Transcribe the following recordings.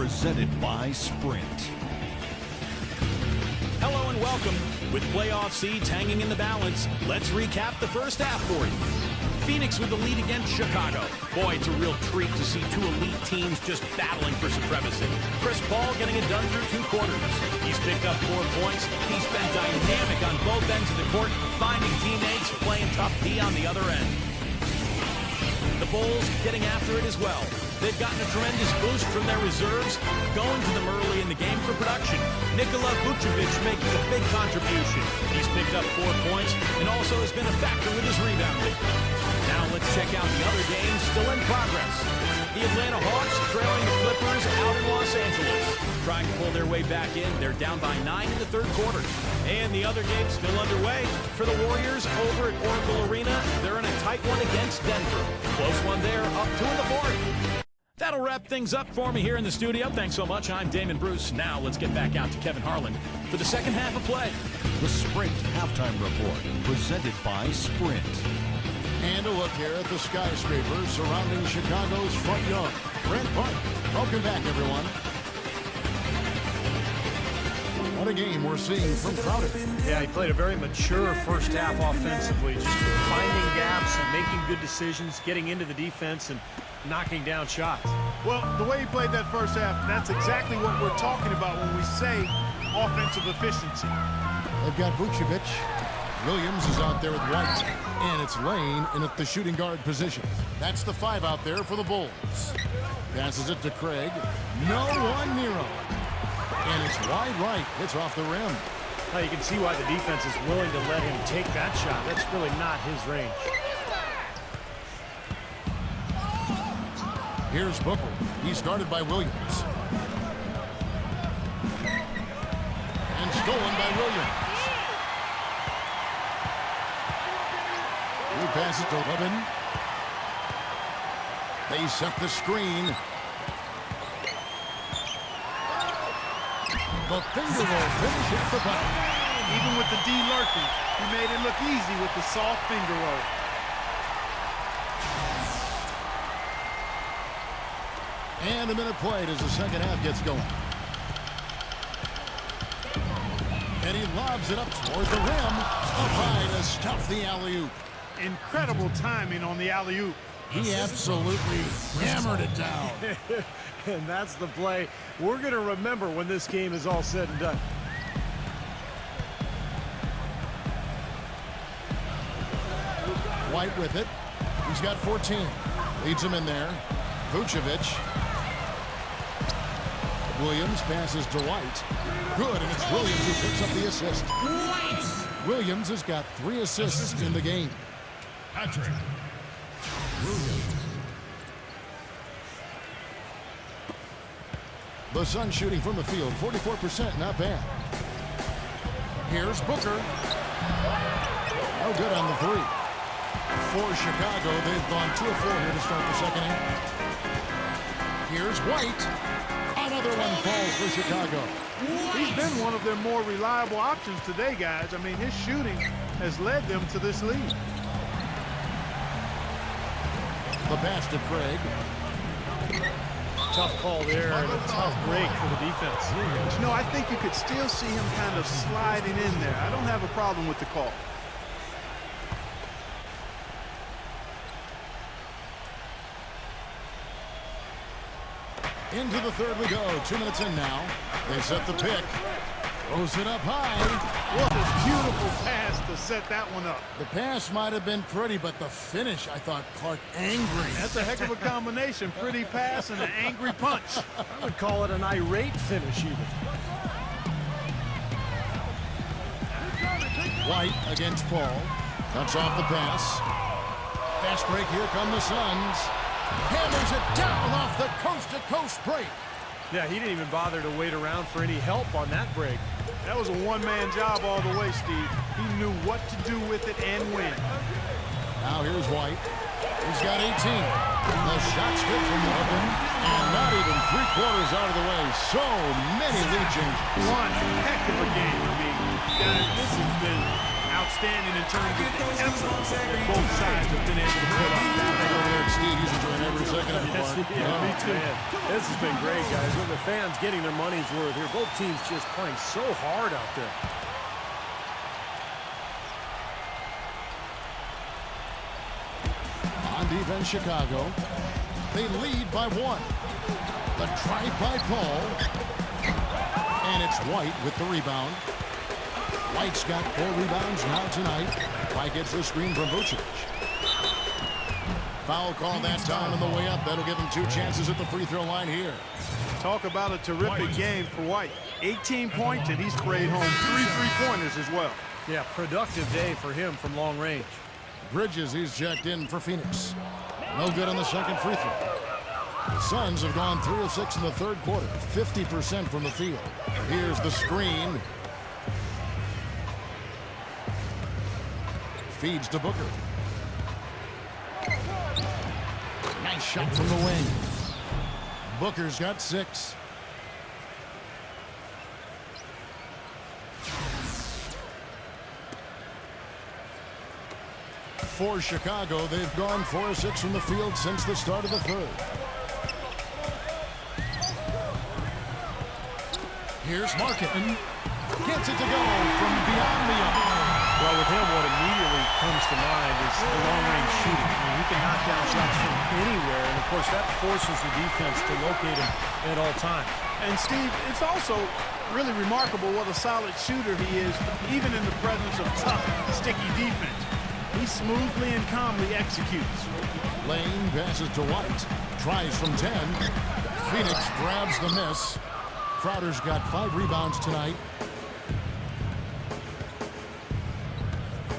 presented by Sprint. Hello and welcome. With playoff seeds hanging in the balance, let's recap the first half for you. Phoenix with the lead against Chicago. Boy, it's a real treat to see two elite teams just battling for supremacy. Chris Paul getting it done through 2 quarters. He's picked up 4 points. He's been dynamic on both ends of the court, finding teammates, playing tough D on the other end. The Bulls getting after it as well. They've gotten a tremendous boost from their reserves, going to them early in the game for production. Nikola Vucevic making a big contribution. He's picked up 4 points and also has been a factor with his rebounding. Now let's check out the other games still in progress. The Atlanta Hawks trailing the Clippers out in Los Angeles. Trying to pull their way back in. They're down by 9 in the 3rd quarter. And the other game still underway. For the Warriors over at Oracle Arena, they're in a tight one against Denver. Close one there, up 2 in the 4th. That'll wrap things up for me here in the studio. Thanks so much. I'm Damon Bruce. Now let's get back out to Kevin Harlan for the second half of play. The Sprint Halftime Report, presented by Sprint. And a look here at the skyscrapers surrounding Chicago's front yard. Brent Park. Welcome back, everyone. What a game we're seeing from Crowder. Yeah, he played a very mature first half offensively, just finding gaps and making good decisions, getting into the defense and knocking down shots. Well, the way he played that first half, that's exactly what we're talking about when we say offensive efficiency. They've got Vucevic. Williams is out there with White. And it's Lane in at the shooting guard position. That's the 5 out there for the Bulls. Passes it to Craig. No one near him. And it's wide right. It's off the rim. Now you can see why the defense is willing to let him take that shot. That's really not his range. Here's Booker. He's guarded by Williams. And stolen by Williams. He passes to Levin. They set the screen. The finger roll finish at the button. Even with the D lurking, he made it look easy with the soft finger roll. And a minute played as the second half gets going. And he lobs it up toward the rim. Up high to stuff the alley-oop. Incredible timing on the alley-oop. He absolutely hammered it down. And that's the play we're going to remember when this game is all said and done. White with it. He's got 14. Leads him in there. Vucevic. Williams passes to White. Good, and it's Williams who picks up the assist. White! Williams has got 3 assists in the game. Patrick. Williams. The Suns shooting from the field, 44%, not bad. Here's Booker. Oh, good on the 3. For Chicago, they've gone 2 of 4 here to start the second half. Here's White. Another one falls for Chicago. He's been one of their more reliable options today, guys. I mean, his shooting has led them to this lead. The pass to Craig. Tough call there and a tough break for the defense. You know, I think you could still see him kind of sliding in there. I don't have a problem with the call. Into the 3rd we go. 2 minutes in now. They set the pick. Throws it up high. What a beautiful pass to set that one up. The pass might have been pretty, but the finish, I thought, Clark, angry. That's a heck of a combination. Pretty pass and an angry punch. I would call it an irate finish even. White against Paul. Cuts off the pass. Fast break. Here come the Suns. Hammers it down off the coast-to-coast break. Yeah, he didn't even bother to wait around for any help on that break. That was a one-man job all the way, Steve. He knew what to do with it and when. Now here's White. He's got 18. The shot's good from Levin. And not even 3/4 out of the way. So many lead changes. One heck of a game. I mean, guys, this has been outstanding in terms of the effort that both sides have been able to put up. Steve, he's enjoying every second of it. Yes, yeah, me too. Man. This has been great, guys. With the fans getting their money's worth here. Both teams just playing so hard out there. On defense, Chicago. They lead by 1. The drive by Paul. And it's White with the rebound. White's got 4 rebounds now tonight. White gets the screen from Vucevic. Foul call that time on the way up. That'll give him 2 chances at the free throw line here. Talk about a terrific game for White. 18 points, and he sprayed home 3 3-pointers as well. Yeah, productive day for him from long range. Bridges, he's checked in for Phoenix. No good on the second free throw. The Suns have gone 3 of 6 in the third quarter, 50% from the field. Here's the screen. Feeds to Booker. Nice shot from the wing. Booker's got 6. For Chicago, they've gone 4 of 6 from the field since the start of the third. Here's Markin. Gets it to go from beyond the arc. Well, with him, what immediately comes to mind is the long-range shooting. I mean, he can knock down shots from anywhere, and of course, that forces the defense to locate him at all times. And Steve, it's also really remarkable what a solid shooter he is, even in the presence of tough, sticky defense. He smoothly and calmly executes. Lane passes to White. Tries from 10. Phoenix grabs the miss. Crowder's got 5 rebounds tonight.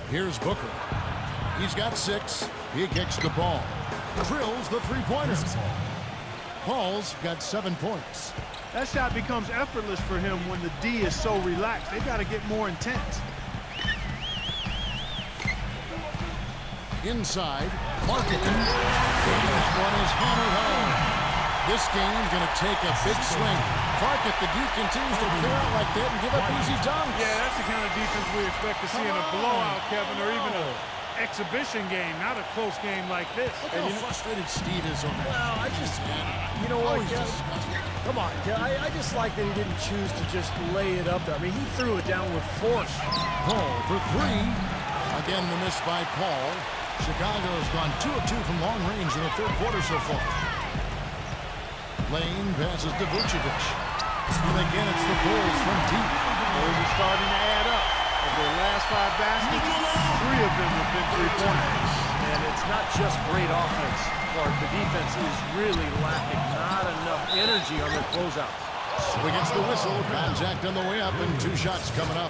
Here's Booker. He's got 6. He kicks the ball. Drills the three-pointer. Paul's got 7 points. That shot becomes effortless for him when the D is so relaxed. They've got to get more intense. Inside, Markin. That one is hammered home. This game's going to take a big swing. Clark, if the D continues to clear out like that and give up easy dunks. Yeah, that's the kind of defense we expect to see in a blowout, Kevin, or even an exhibition game, not a close game like this. Look how frustrated Steve is on that. Well, I just, you know what, come on, I just like that he didn't choose to just lay it up there. I mean, he threw it down with force. Paul for 3. Again, the miss by Paul. Chicago has gone 2 of 2 from long range in the third quarter so far. Lane passes to Vucevic. And again, it's the Bulls from deep. Those are starting to add up. Of their last 5 baskets, 3 of them have been 3-pointers. And it's not just great offense, Clark. The defense is really lacking. Not enough energy on their closeouts. So he gets the whistle. Contact on the way up and 2 shots coming up.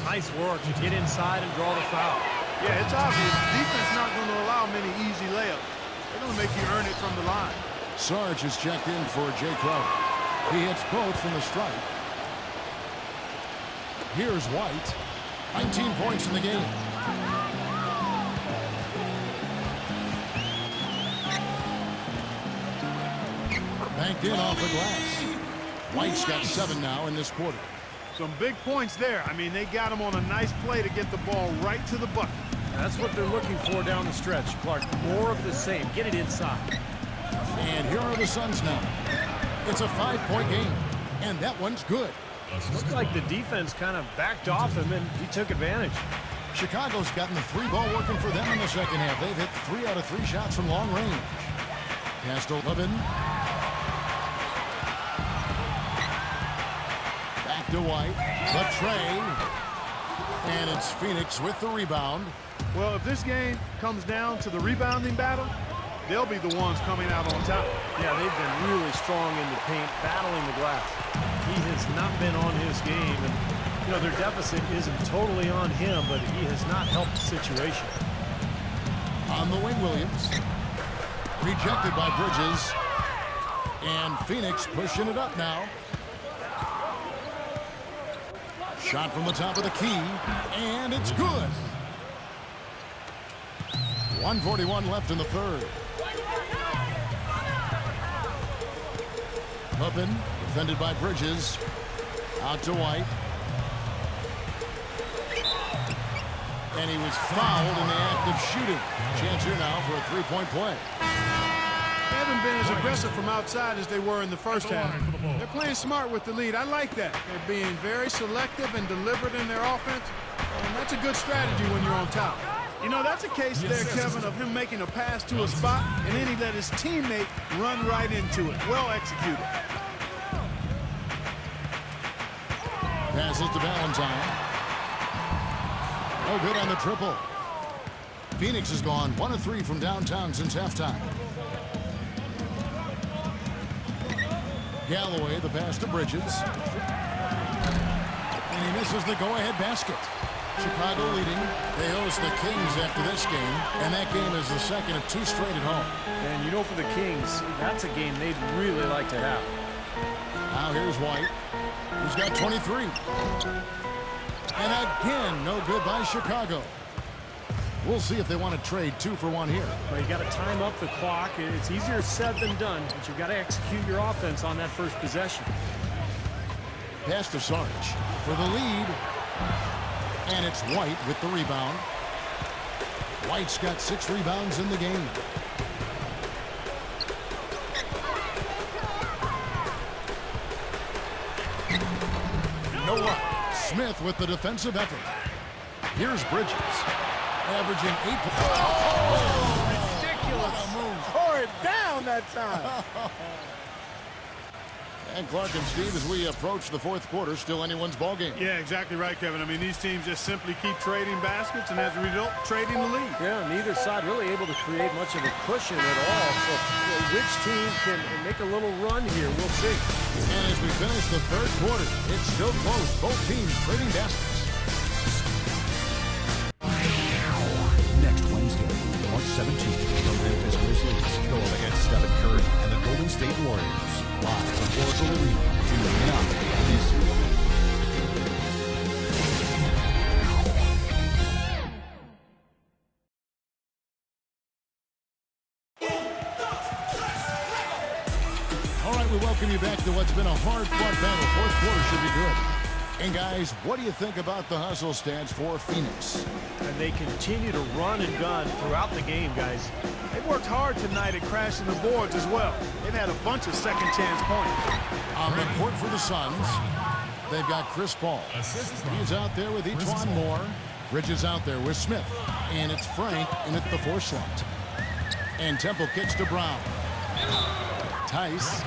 Nice work to get inside and draw the foul. Yeah, it's obvious. Defense not going to allow many easy layups. They're going to make you earn it from the line. Sarge is checked in for Jay Crowder. He hits both from the stripe. Here's White. 19 points in the game. Banked in off the glass. White's got 7 now in this quarter. Some big points there. I mean, they got him on a nice play to get the ball right to the bucket. That's what they're looking for down the stretch, Clark. More of the same. Get it inside. And here are the Suns now. It's a 5-point game, and that one's good. Looked like the defense kind of backed off him, and he took advantage. Chicago's gotten the 3-ball working for them in the second half. They've hit 3 out of 3 shots from long range. Pass to Levin. Back to White. The tray. And it's Phoenix with the rebound. Well, if this game comes down to the rebounding battle, they'll be the ones coming out on top. Yeah, they've been really strong in the paint, battling the glass. He has not been on his game, and you know their deficit isn't totally on him, but he has not helped the situation. On the wing, Williams. Rejected by Bridges. And Phoenix pushing it up now. Shot from the top of the key, and it's good. 1:41 left in the third. Puppin, defended by Bridges. Out to White. And he was fouled in the act of shooting. Chance here now for a three-point play. They haven't been as aggressive from outside as they were in the first half. They're playing smart with the lead. I like that. They're being very selective and deliberate in their offense. And that's a good strategy when you're on top. You know, that's a case there, Kevin, of him making a pass to a spot, and then he let his teammate run right into it. Well executed. Passes to Valentine. No good on the triple. Phoenix has gone 1 of 3 from downtown since halftime. Galloway, the pass to Bridges. And he misses the go-ahead basket. Chicago leading. They host the Kings after this game, and that game is the second of 2 straight at home. And you know, for the Kings, that's a game they'd really like to have. Now here's White. He's got 23. And again, no good by Chicago. We'll see if they want to trade 2 for 1 here. Well, you got to time up the clock. It's easier said than done, but you've got to execute your offense on that first possession. Pass to Sarge for the lead. And it's White with the rebound. White's got 6 rebounds in the game. No luck. Smith with the defensive effort. Here's Bridges. Averaging 8 points. Oh, ridiculous. What a move. Tore it down that time. And Clark and Steve, as we approach the 4th quarter, still anyone's ball game. Yeah, exactly right, Kevin. I mean, these teams just simply keep trading baskets, and as a result, trading the lead. Yeah, neither side really able to create much of a cushion at all. So which team can make a little run here, we'll see. And as we finish the 3rd quarter, it's still close. Both teams trading baskets. Next Wednesday, March 17th, the Memphis Grizzlies go up against Stephen Curry and the Golden State Warriors. Live from Oracle Arena. Do not miss it. All right, we welcome you back to what's been a hard-fought battle. 4th quarter should be good. And guys, what do you think about the hustle stats for Phoenix? And they continue to run and gun throughout the game, guys. They worked hard tonight at crashing the boards as well. They've had a bunch of second-chance points. On the court for the Suns, they've got Chris Paul. He's out there with Etuan Moore. Bridges out there with Smith. And it's Frank in at the 4 slot. And Temple kicks to Brown. Tice.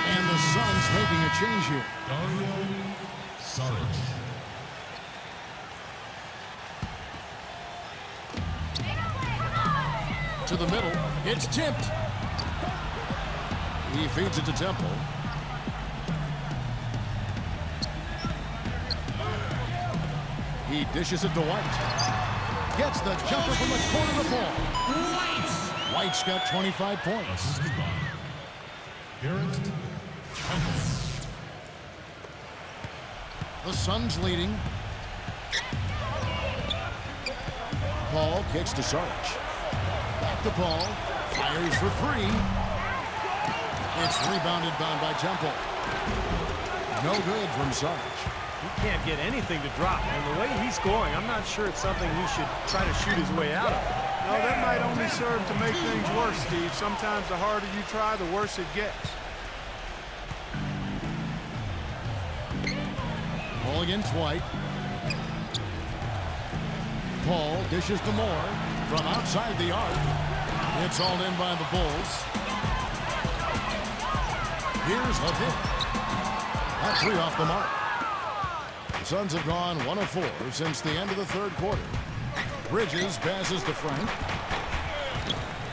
And the Suns making a change here. To the middle. It's tipped. He feeds it to Temple. He dishes it to White. Gets the jumper from the corner of the ball. White's got 25 points. The Suns leading. Paul kicks to Sarge. Back to Paul. Fires for 3. It's rebounded down by Temple. No good from Sarge. He can't get anything to drop. And the way he's scoring, I'm not sure it's something he should try to shoot his way out of. No, that might only serve to make things worse, Steve. Sometimes the harder you try, the worse it gets. Paul against White. Paul dishes to Moore from outside the arc. It's hauled in by the Bulls. Here's a hit. That 3 off the mark. The Suns have gone 1 of 4 since the end of the 3rd quarter. Bridges passes to Frank.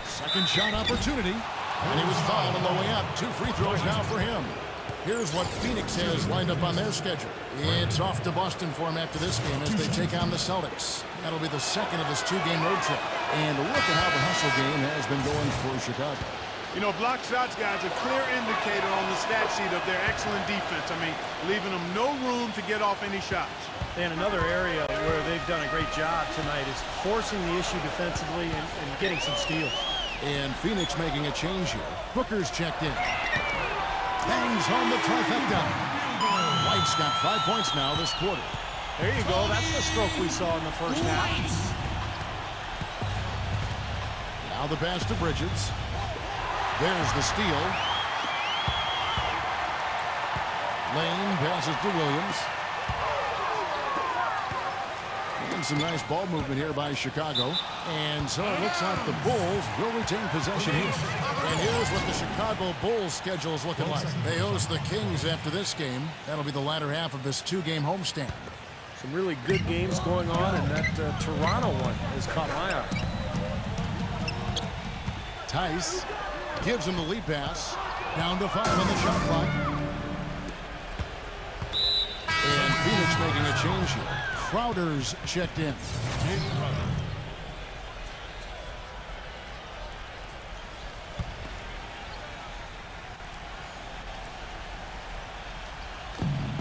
Second shot opportunity. And he was fouled on the way up. 2 free throws now for him. Here's what Phoenix has lined up on their schedule. It's off to Boston for him after this game as they take on the Celtics. That'll be the second of this 2-game road trip. And look at how the hustle game has been going for Chicago. You know, block shots, guys, a clear indicator on the stat sheet of their excellent defense. I mean, leaving them no room to get off any shots. And another area where they've done a great job tonight is forcing the issue defensively and getting some steals. And Phoenix making a change here. Booker's checked in. Bangs home the trifecta. White's got 5 points now this quarter. There you go. That's the stroke we saw in the first half. Now the pass to Bridges. There's the steal. Lane passes to Williams. And some nice ball movement here by Chicago. And so it looks like the Bulls will retain possession here. And here's what the Chicago Bulls schedule is looking like. They host the Kings after this game. That'll be the latter half of this 2-game homestand. Some really good games going on, and that Toronto one has caught my eye. Tice gives him the lead pass. Down to 5 on the shot clock. And Phoenix making a change here. Crowder's checked in.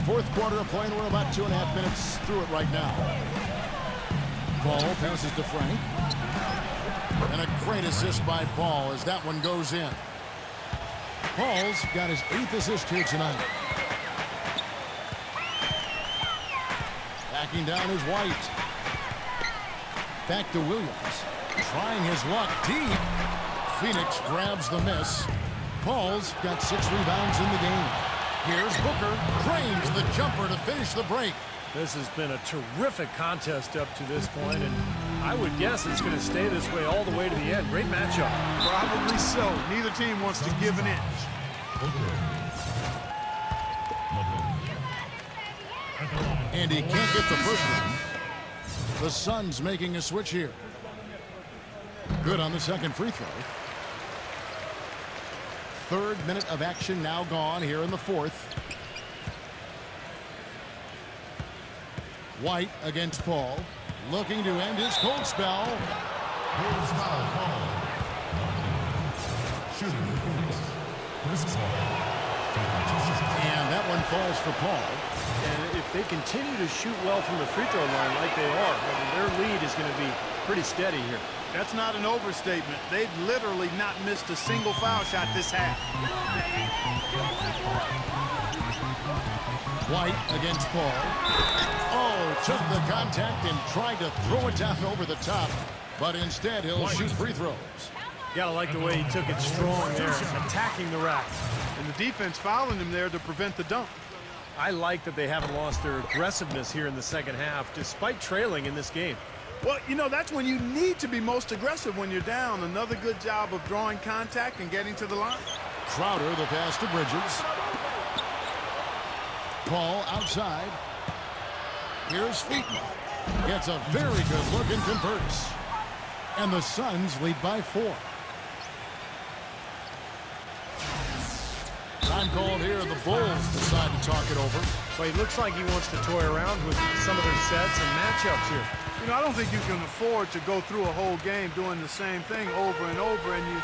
Fourth quarter of play, and we're about 2.5 minutes through it right now. Paul passes to Frank. And a great assist by Paul as that one goes in. Paul's got his 8th assist here tonight. Backing down is White. Back to Williams. Trying his luck deep. Phoenix grabs the miss. Paul's got 6 rebounds in the game. Here's Booker. Drains the jumper to finish the break. This has been a terrific contest up to this point, and I would guess it's going to stay this way all the way to the end. Great matchup. Probably so. Neither team wants to give an inch. And he can't get the first one. The Suns making a switch here. Good on the second free throw. 3rd minute of action now gone here in the 4th. White against Paul. Looking to end his cold spell. Here's foul call. Shooting for Phoenix. And that one falls for Paul. And if they continue to shoot well from the free throw line like they are, I mean, their lead is going to be pretty steady here. That's not an overstatement. They've literally not missed a single foul shot this half. White against Paul. Oh, took the contact and tried to throw it down over the top. But instead, he'll shoot free throws. Gotta like the way he took it strong there, attacking the rack. And the defense fouling him there to prevent the dunk. I like that they haven't lost their aggressiveness here in the second half, despite trailing in this game. Well, you know, that's when you need to be most aggressive when you're down. Another good job of drawing contact and getting to the line. Crowder, the pass to Bridges. Paul outside. Here's Fleetman. Gets a very good look and converts. And the Suns lead by 4. Time called here. The Bulls decide to talk it over. But he looks like he wants to toy around with some of their sets and matchups here. You know, I don't think you can afford to go through a whole game doing the same thing over and over, and you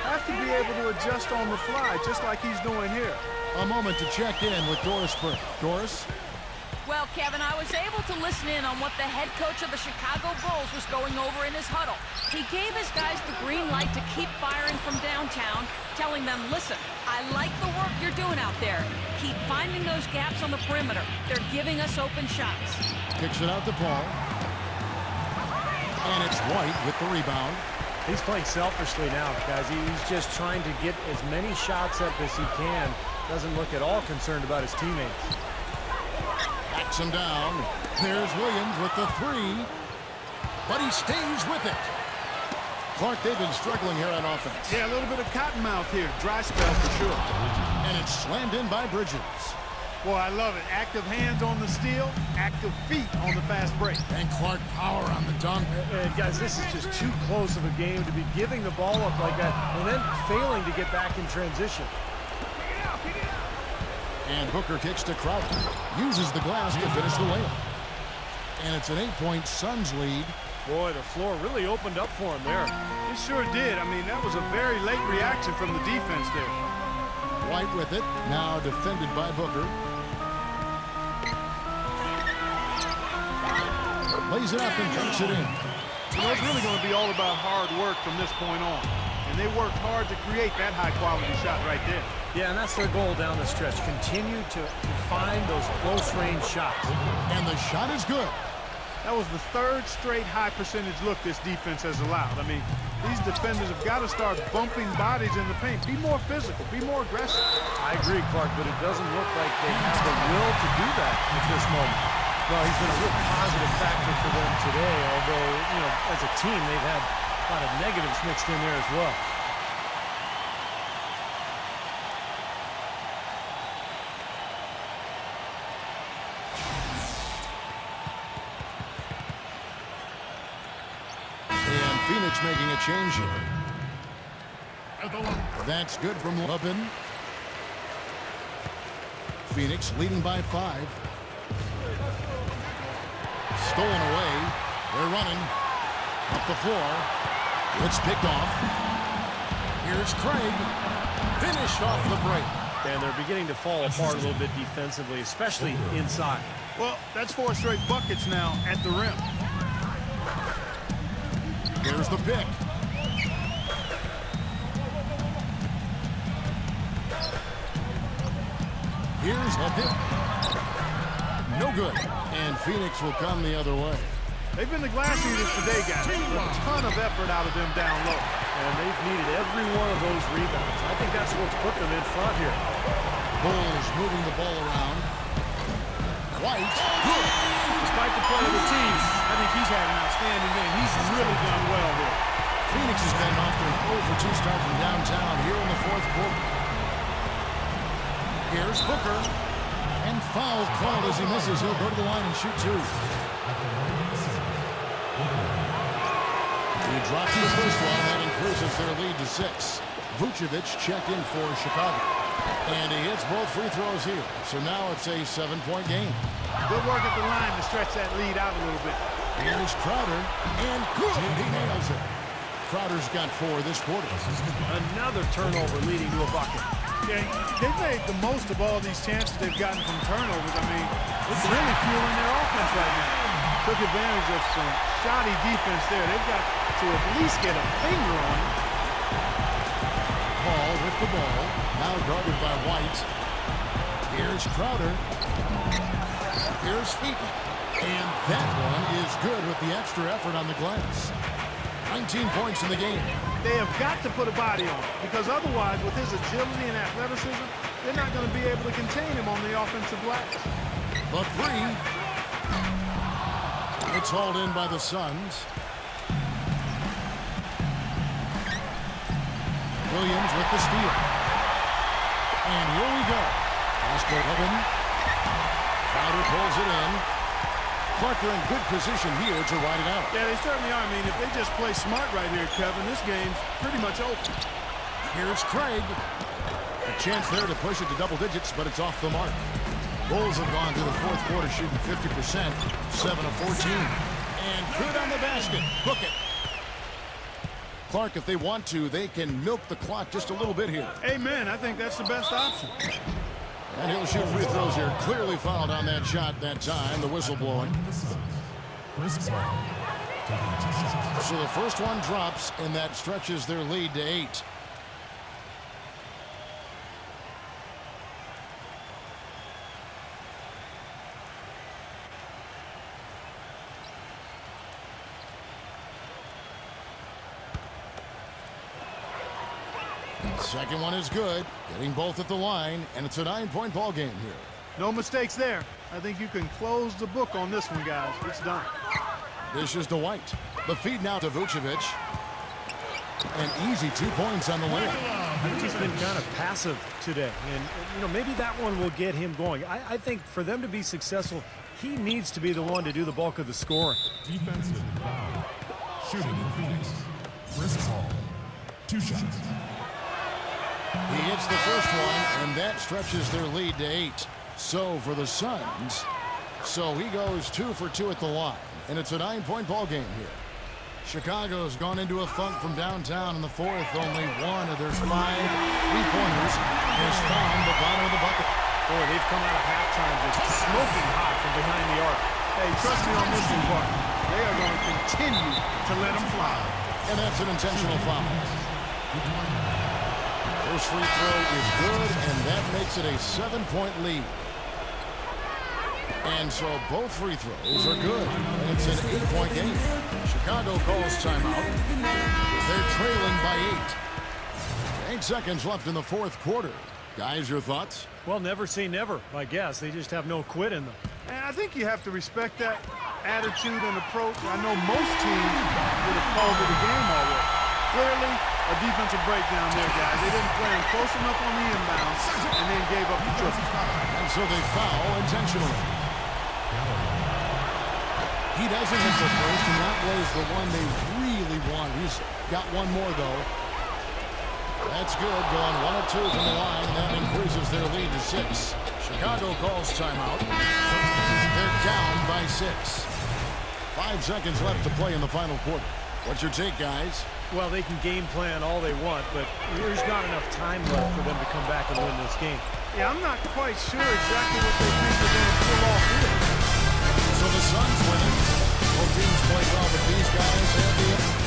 have to be able to adjust on the fly, just like he's doing here. A moment to check in with Doris Burke. Doris? Well, Kevin, I was able to listen in on what the head coach of the Chicago Bulls was going over in his huddle. He gave his guys the green light to keep firing from downtown, telling them, listen, I like the work you're doing out there. Keep finding those gaps on the perimeter. They're giving us open shots. Kicks it out to Paul. And it's White with the rebound. He's playing selfishly now, guys. He's just trying to get as many shots up as he can. Doesn't look at all concerned about his teammates. Backs him down. There's Williams with the 3. But he stays with it. Clark, they've been struggling here on offense. Yeah, a little bit of cottonmouth here. Dry spell for sure. And it's slammed in by Bridges. Boy, I love it. Active hands on the steal, active feet on the fast break. And Clark power on the dunk. Guys, this is just too close of a game to be giving the ball up like that and then failing to get back in transition. And Booker kicks to Crowder. Uses the glass to finish the layup. And it's an 8-point Suns lead. Boy, the floor really opened up for him there. It sure did. I mean, that was a very late reaction from the defense there. White with it. Now defended by Booker. Lays it up and dunks it in. You know, it's really going to be all about hard work from this point on. And they worked hard to create that high-quality shot right there. Yeah, and that's their goal down the stretch. Continue to find those close-range shots. And the shot is good. That was the third straight high-percentage look this defense has allowed. I mean, these defenders have got to start bumping bodies in the paint. Be more physical. Be more aggressive. I agree, Clark, but it doesn't look like they have the will to do that at this moment. Well, he's been a real positive factor for them today, although, you know, as a team, they've had a lot of negatives mixed in there as well. And Phoenix making a change here. That's good from Lubin. Phoenix leading by 5. Stolen away. They're running up the floor. It's picked off. Here's Craig. Finish off the break. And they're beginning to fall apart a little bit defensively, especially inside. Well, that's 4 straight buckets now at the rim. Here's the pick. Here's a dip. No good. And Phoenix will come the other way. They've been the glass eaters today, guys. A ton of effort out of them down low. And they've needed every one of those rebounds. I think that's what's put them in front here. Bulls moving the ball around. White, good. Despite the play of the team, I think he's had an outstanding game. He's really done well here. Phoenix has been off to an 0 for 2 start from downtown here in the 4th quarter. Here's Booker. And foul called as he misses. He'll go to the line and shoot 2. He drops the first one. That increases their lead to 6. Vucevic checked in for Chicago. And he hits both free throws here. So now it's a 7-point game. Good work at the line to stretch that lead out a little bit. Here's Crowder. And good. He nails it. Crowder's got 4 this quarter. Another turnover leading to a bucket. Yeah, they've made the most of all these chances they've gotten from turnovers. I mean, it's really fueling their offense right now. Took advantage of some shoddy defense there. They've got to at least get a finger on it. Paul with the ball. Now guarded by White. Here's Crowder. Here's Heaton. And that one is good with the extra effort on the glass. 19 points in the game. They have got to put a body on it, because otherwise, with his agility and athleticism, they're not going to be able to contain him on the offensive glass. The 3. It's hauled in by the Suns. Williams with the steal. And here we go. Oscar Lubin. Crowder pulls it in. Clark are in good position here to ride it out. Yeah, they certainly are. I mean, if they just play smart right here, Kevin, this game's pretty much over. Here's Craig. A chance there to push it to double digits, but it's off the mark. Bulls have gone to the 4th quarter shooting 50%, 7 of 14. And good on the basket. Book it. Clark, if they want to, they can milk the clock just a little bit here. Amen. I think that's the best option. And he'll shoot free throws here. Clearly fouled on that shot that time. The whistle blowing. So the first one drops, and that stretches their lead to 8. Second one is good. Getting both at the line, and it's a 9-point ball game here. No mistakes there. I think you can close the book on this one, guys. It's done. This is to White. The feed now to Vucevic. An easy 2 points on the layup. I think he's been kind of passive today. And, you know, maybe that one will get him going. I think for them to be successful, he needs to be the one to do the bulk of the scoring. Defensive foul. Shooting in Phoenix. Chris Paul. 2 shots. He hits the first one, and that stretches their lead to 8. So for the Suns, so he goes 2 for 2 at the line, and it's a 9-point ball game here. Chicago's gone into a funk from downtown in the 4th. Only one of their 5 3-pointers has found the bottom of the bucket. Boy, they've come out of halftime just smoking hot from behind the arc. Hey, trust me on this one, Clark. They are going to continue to let them fly. And that's an intentional foul. First free throw is good, and that makes it a 7-point lead. And so both free throws are good. And it's an 8-point game. Chicago calls timeout. They're trailing by 8. 8 seconds left in the fourth quarter. Guys, your thoughts? Well, never say never, I guess. They just have no quit in them. And I think you have to respect that attitude and approach. I know most teams would have called it a game already. Clearly, a defensive breakdown there, guys. They didn't play him close enough on the inbounds and then gave up the triple. And so they foul intentionally. He doesn't hit the first, and that was the one they really want. He's got one more, though. That's good. Going 1 of 2 from the line. That increases their lead to 6. Chicago calls timeout. They're down by 6. 5 seconds left to play in the final quarter. What's your take, guys? Well, they can game plan all they want, but there's not enough time left for them to come back and win this game. Yeah, I'm not quite sure exactly what they think they're going to pull off here. So the Suns winning. Both teams played well, but these guys have the